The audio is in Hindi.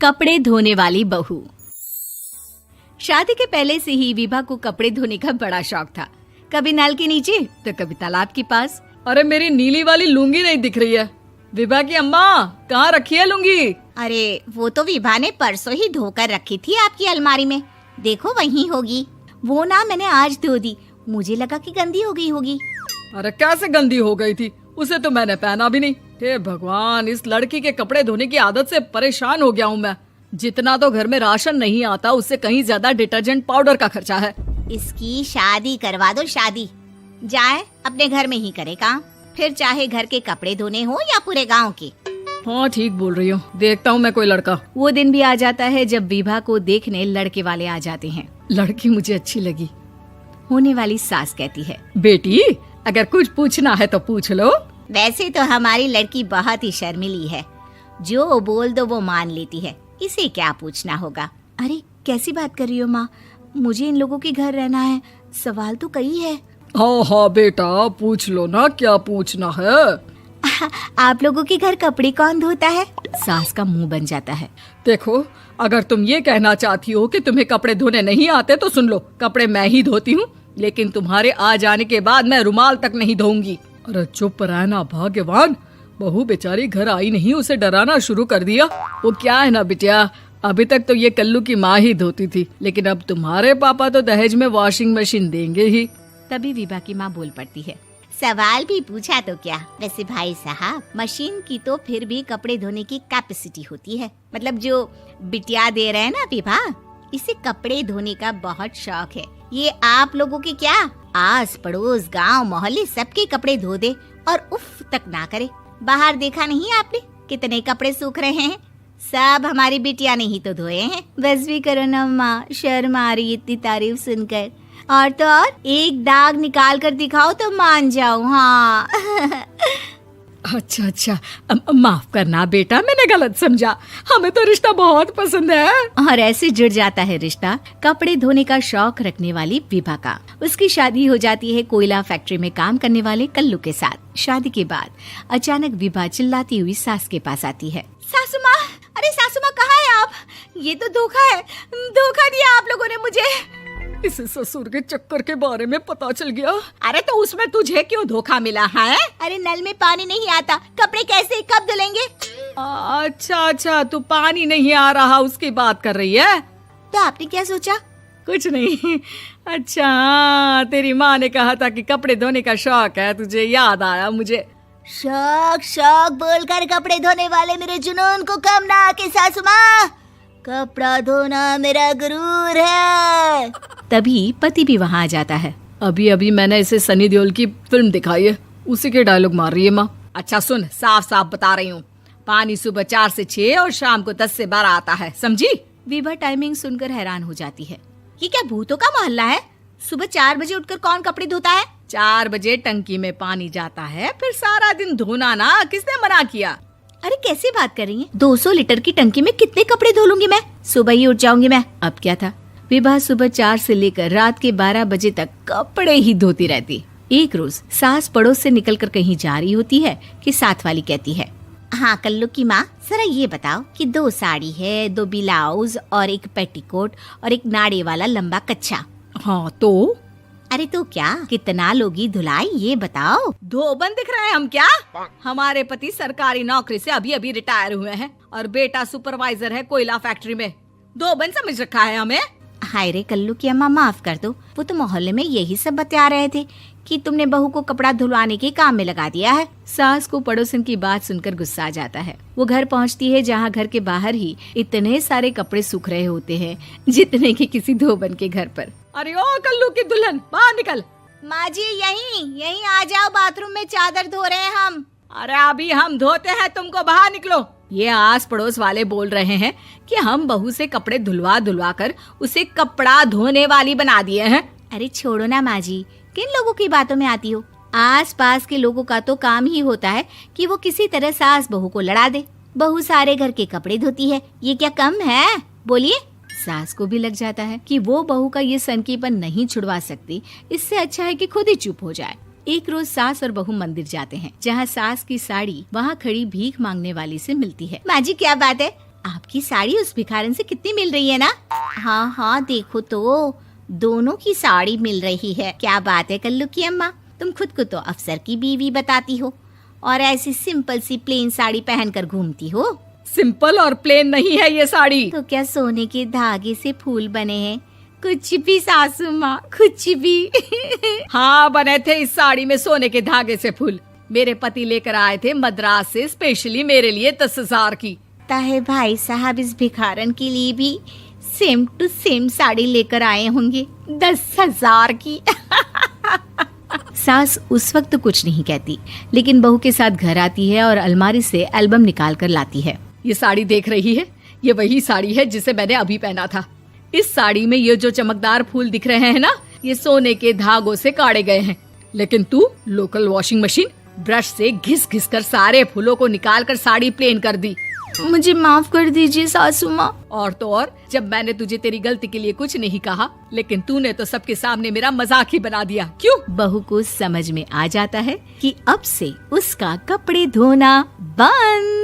कपड़े धोने वाली बहू। शादी के पहले से ही विभा को कपड़े धोने का बड़ा शौक था। कभी नल के नीचे तो कभी तालाब के पास। अरे मेरी नीली वाली लुंगी नहीं दिख रही है। विभा की अम्मा, कहाँ रखी है लुंगी? अरे वो तो विभा ने परसों ही धोकर रखी थी आपकी अलमारी में, देखो वहीं होगी। वो ना मैंने आज धो दी, मुझे लगा कि गंदी हो गई होगी। अरे कैसे गंदी हो गई थी? उसे तो मैंने पहना भी नहीं। हे भगवान, इस लड़की के कपड़े धोने की आदत से परेशान हो गया हूँ मैं। जितना तो घर में राशन नहीं आता, उससे कहीं ज्यादा डिटर्जेंट पाउडर का खर्चा है। इसकी शादी करवा दो, शादी जाए अपने घर में ही करे काम, फिर चाहे घर के कपड़े धोने हो या पूरे गांव के। हाँ ठीक बोल रही हूँ, देखता हूँ मैं कोई लड़का। वो दिन भी आ जाता है जब विभा को देखने लड़के वाले आ जाते हैं। लड़की मुझे अच्छी लगी। होने वाली सास कहती है, बेटी अगर कुछ पूछना है तो पूछ लो। वैसे तो हमारी लड़की बहुत ही शर्मीली है, जो बोल दो वो मान लेती है, इसे क्या पूछना होगा। अरे कैसी बात कर रही हो माँ, मुझे इन लोगों के घर रहना है, सवाल तो कई है। हाँ हाँ बेटा, पूछ लो ना, क्या पूछना है। आप लोगों के घर कपड़े कौन धोता है? सास का मुंह बन जाता है। देखो, अगर तुम ये कहना चाहती हो कि तुम्हें कपड़े धोने नहीं आते तो सुन लो, कपड़े मैं ही धोती हूँ, लेकिन तुम्हारे आ जाने के बाद मैं रुमाल तक नहीं धोऊंगी। अरे चुप रहना भाग्यवान, बहू बेचारी घर आई नहीं, उसे डराना शुरू कर दिया। वो क्या है ना बिटिया, अभी तक तो ये कल्लू की माँ ही धोती थी, लेकिन अब तुम्हारे पापा तो दहेज में वॉशिंग मशीन देंगे ही। तभी विभा की माँ बोल पड़ती है, सवाल भी पूछा तो क्या। वैसे भाई साहब, मशीन की तो फिर भी कपड़े धोने की कैपेसिटी होती है। मतलब जो बिटिया दे रहे हैं ना विभा, इसे कपड़े धोने का बहुत शौक है। ये आप लोगों के क्या, आस पड़ोस गांव मोहल्ले सबके कपड़े धो दे और उफ तक ना करे। बाहर देखा नहीं आपने कितने कपड़े सूख रहे हैं? सब हमारी बिटिया ने ही तो धोए हैं। बस भी करो ना माँ, शर्म आ रही इतनी तारीफ सुनकर। और तो और एक दाग निकाल कर दिखाओ तो मान जाऊं। हाँ अच्छा, माफ करना बेटा, मैंने गलत समझा। हमें तो रिश्ता बहुत पसंद है। और ऐसे जुड़ जाता है रिश्ता कपड़े धोने का शौक रखने वाली विभा का। उसकी शादी हो जाती है कोयला फैक्ट्री में काम करने वाले कल्लू के साथ। शादी के बाद अचानक विभा चिल्लाती हुई सास के पास आती है। सासू माँ, अरे सासू माँ कहाँ है आप? ये तो धोखा है, धोखा दिया आप लोगों ने मुझे। इसे ससुर के चक्कर के बारे में पता चल गया। अरे तो उसमें तुझे क्यों धोखा मिला है? अरे नल में पानी नहीं आता, कपड़े कैसे कब धुलेंगे? अच्छा, तू पानी नहीं आ रहा उसकी बात कर रही है। तो आपने क्या सोचा? कुछ नहीं। अच्छा, तेरी माँ ने कहा था कि कपड़े धोने का शौक है तुझे, याद आया मुझे। शौक बोलकर कपड़े धोने वाले मेरे जुनून को कम ना आके सासू माँ, कपड़ा धोना मेरा गुरूर है। तभी पति भी वहाँ आ जाता है। अभी मैंने इसे सनी देओल की फिल्म दिखाई है, उसी के डायलॉग मार रही है माँ। अच्छा सुन, साफ साफ बता रही हूँ, पानी सुबह 4 से 6 और शाम को 10 से 12 आता है, समझी? विभा टाइमिंग सुनकर हैरान हो जाती है। ये क्या भूतों का मोहल्ला है? सुबह 4 बजे उठकर कौन कपड़े धोता है? 4 बजे टंकी में पानी जाता है, फिर सारा दिन धोना ना, किसने मना किया? अरे कैसी बात कर रही हैं? 200 लीटर की टंकी में कितने कपड़े धो लूंगी मैं? सुबह ही उठ जाऊंगी मैं। अब क्या था, विभा सुबह 4 से लेकर रात के 12 बजे तक कपड़े ही धोती रहती। एक रोज सास पड़ोस से निकलकर कहीं जा रही होती है कि साथ वाली कहती है, हाँ कल्लू की माँ, जरा ये बताओ कि 2 साड़ी है, 2 ब्लाउज और एक पेटीकोट और एक नाड़े वाला लंबा कच्छा। हाँ तो? अरे तो क्या, कितना लोगी धुलाई ये बताओ। धोबन दिख रहे हैं हम क्या? हमारे पति सरकारी नौकरी से अभी रिटायर हुए हैं और बेटा सुपरवाइजर है कोयला फैक्ट्री में। धोबन समझ रखा है हमें? हाय रे कल्लू की अम्मा, माफ कर दो, वो तो मोहल्ले में यही सब बता रहे थे कि तुमने बहू को कपड़ा धुलवाने के काम में लगा दिया है। सास को पड़ोसन की बात सुनकर गुस्सा आ जाता है। वो घर पहुंचती है जहां घर के बाहर ही इतने सारे कपड़े सूख रहे होते हैं जितने कि किसी धोबन के घर पर। अरे ओ कल्लू की दुल्हन, बाहर निकल। माँ जी यहीं आ जाओ, बाथरूम में चादर धो रहे हैं हम। अरे अभी हम धोते हैं, तुमको बाहर निकलो। ये आस पड़ोस वाले बोल रहे हैं कि हम बहू से कपड़े धुलवा कर उसे कपड़ा धोने वाली बना दिए हैं। अरे छोड़ो ना माँ जी, किन लोगों की बातों में आती हो? आस पास के लोगों का तो काम ही होता है कि वो किसी तरह सास बहू को लड़ा दे। बहू सारे घर के कपड़े धोती है, ये क्या कम है? बोलिए। सास को भी लग जाता है कि वो बहू का ये सनकीपन नहीं छुड़वा सकती, इससे अच्छा है कि खुद ही चुप हो जाए। एक रोज सास और बहू मंदिर जाते हैं, जहाँ सास की साड़ी वहाँ खड़ी भीख मांगने वाली से मिलती है। माँ जी क्या बात है, आपकी साड़ी उस भिखारन से कितनी मिल रही है ना? हाँ हाँ देखो तो, दोनों की साड़ी मिल रही है। क्या बात है कल्लू की अम्मा, तुम खुद को तो अफसर की बीवी बताती हो और ऐसी सिंपल सी प्लेन साड़ी पहनकर घूमती हो। सिंपल और प्लेन नहीं है ये साड़ी। तो क्या सोने के धागे से फूल बने हैं? कुछ भी सासू माँ, कुछ भी। हाँ बने थे इस साड़ी में सोने के धागे से फूल। मेरे पति लेकर आए थे मद्रास से स्पेशली मेरे लिए 10,000 की। ताहे भाई साहब इस भिखारन के लिए भी सेम टू सेम साड़ी लेकर आए होंगे 10,000 की। सास उस वक्त तो कुछ नहीं कहती, लेकिन बहू के साथ घर आती है और अलमारी से एल्बम निकाल कर लाती है। ये साड़ी देख रही है, ये वही साड़ी है जिसे मैंने अभी पहना था। इस साड़ी में ये जो चमकदार फूल दिख रहे हैं ना, ये सोने के धागों से काढ़े गए हैं। लेकिन तू लोकल वॉशिंग मशीन ब्रश से घिस घिस कर सारे फूलों को निकाल कर साड़ी प्लेन कर दी। मुझे माफ कर दीजिए सासू माँ। और तो और, जब मैंने तुझे तेरी गलती के लिए कुछ नहीं कहा, लेकिन तूने तो सबके सामने मेरा मजाक ही बना दिया। क्यों? बहू को समझ में आ जाता है कि अब से उसका कपड़े धोना बंद।